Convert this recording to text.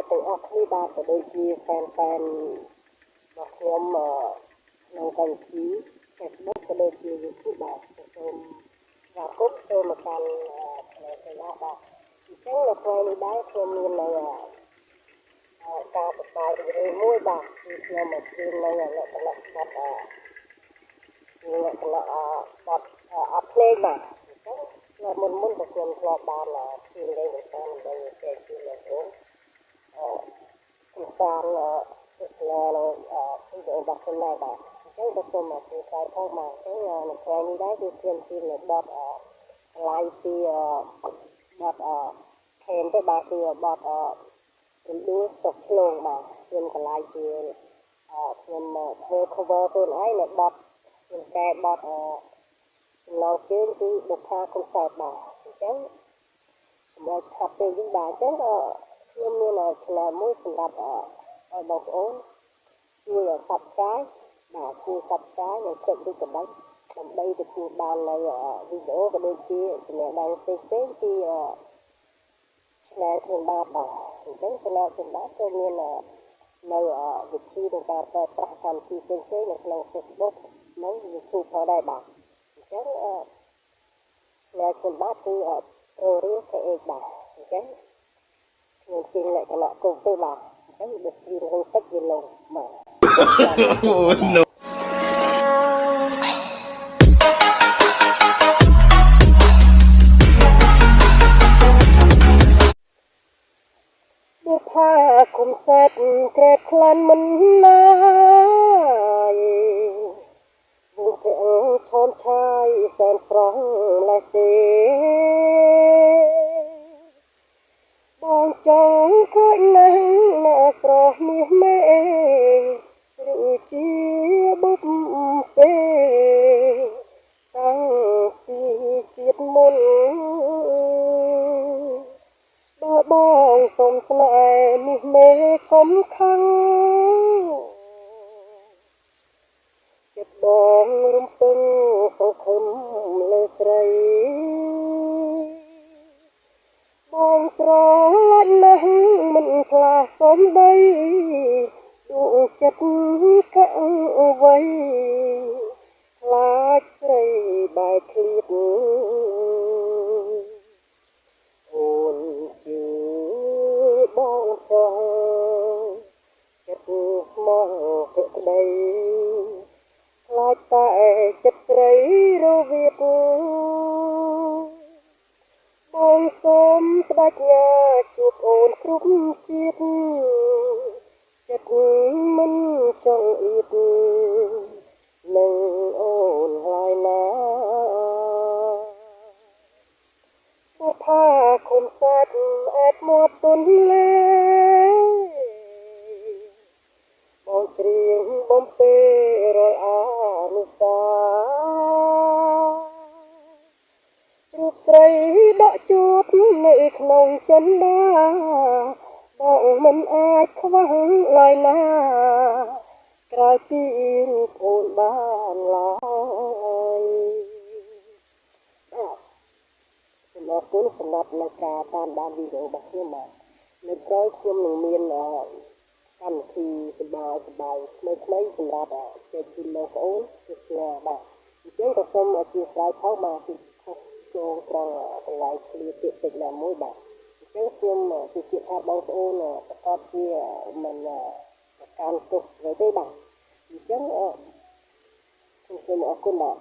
ទាំងអស់គ្នាបាទក៏ដូចជាហ្វេនរបស់ខ្ញុំក្នុងកម្មវិធី Facebook ក៏ដូចជា YouTube បាទសូមស្វាគមន៍ចូលមកកាន់ channel ទាំងអស់បាទអញ្ចឹងនៅថ្ងៃនេះដែរខ្ញុំមាននៅការប្រកាសរឿងមួយបាទគឺខ្ញុំមកជឿននៅលក្ខណៈបទអត់ភ្លេងបាទអញ្ចឹងមុនក៏ខ្ញុំធ្លាប់បានជឿនលេងតាមដើម្បីចែកជូនលោកអូនតាមទស្សនានៅវីដេអូរបស់ខ្ញុំដែរបាទអញ្ចឹងក៏សូមអរគុណផងបាទអញ្ចឹងនៅថ្ងៃនេះដែរគឺខ្ញុំជឿននៅបទឡាយពីបទខេនទៅបាទគឺបទរំដួលសុកឆ្លងបាទខ្ញុំកន្លែងជាខ្ញុំធ្វើ cover ខ្លួនឯងនៅបទខ្ញុំតែបទចំណងជើងគឺបុប្ផាខុំសែបបាទអញ្ចឹងសម្រាប់ថាពេលនេះបាទអញ្ចឹងខ្ញុំមានឆ្លើយមួយសម្រាប់ឲ្យបងប្អូនជួយ subscribe បាទជួយ subscribe និងចុចរូបកណ្ដឹងដើម្បីទទួលបាននៅវីដេអូក៏ដូចជាចំណេះដឹងផ្សេងៗពីchannel ខ្ញុំបាទអញ្ចឹង channel ខ្ញុំបាទក៏មាននៅវិធីក្នុងការប្រើប្រាស់កម្មវិធីផ្សេងៗនៅក្នុង Facebook និង YouTube ផងដែរបាទអញ្ចឹងchannel ខ្ញុំបាទគឺរៀល KH បាទអញ្ចឹងខ្ញុំជិះលក្ខណៈគោកទេបាទអញ្ចឹងបើស្រីរងទឹកវាលងបាទ Noบุพาคุมสัตว์แกรกคลันมันนายบุกเก่งชอนชายแสนฟรองและเสบองจงเคยนั่งน่าสรอมีเมหรือจีบุบเปตั้งปีจิตมุนบองสมสลายมีเมคมคังเจ็บบองรุมตึงสงคมเลยใส่บองสรวันนั้นมันพลาสมใบดวงจัดกังไว้พลาดใส่ใบคลีดบองจองจัดสมองเกิดใดคลายตาจัดไรโรเวียดบองสมปดักยาจูบโอนครุบจิตจัดมันช่องอีดหนึ่งโอนลายน้าบุพาคมสัตว์แอดหมดตุนเล่บองเฉียงบอมเปรอยอานุสารูปใสดอกจูบในขนมจันดาบองมันอาจขวังลอยหน้ากลายปีรูปโอนบ้านลอยขอบคุณสำหรับในการตามด้านวิดีโอแบบนี้มาในร้อยคุ้มหนึ่งเมียนกันทีสบายไม่สำหรับเจ็ดกิโลโอนจุดเงาบ่าเจ้าก็ส้มจีสายเข้ามาที่โจงตรงไหลคลีติดติดแหลมมวยบ่าเจ้าคุ้มที่จิตภาพบางโอนประกอบที่มันการตกไว้ได้บ่าเจ้าคุณสมอคุณบ่า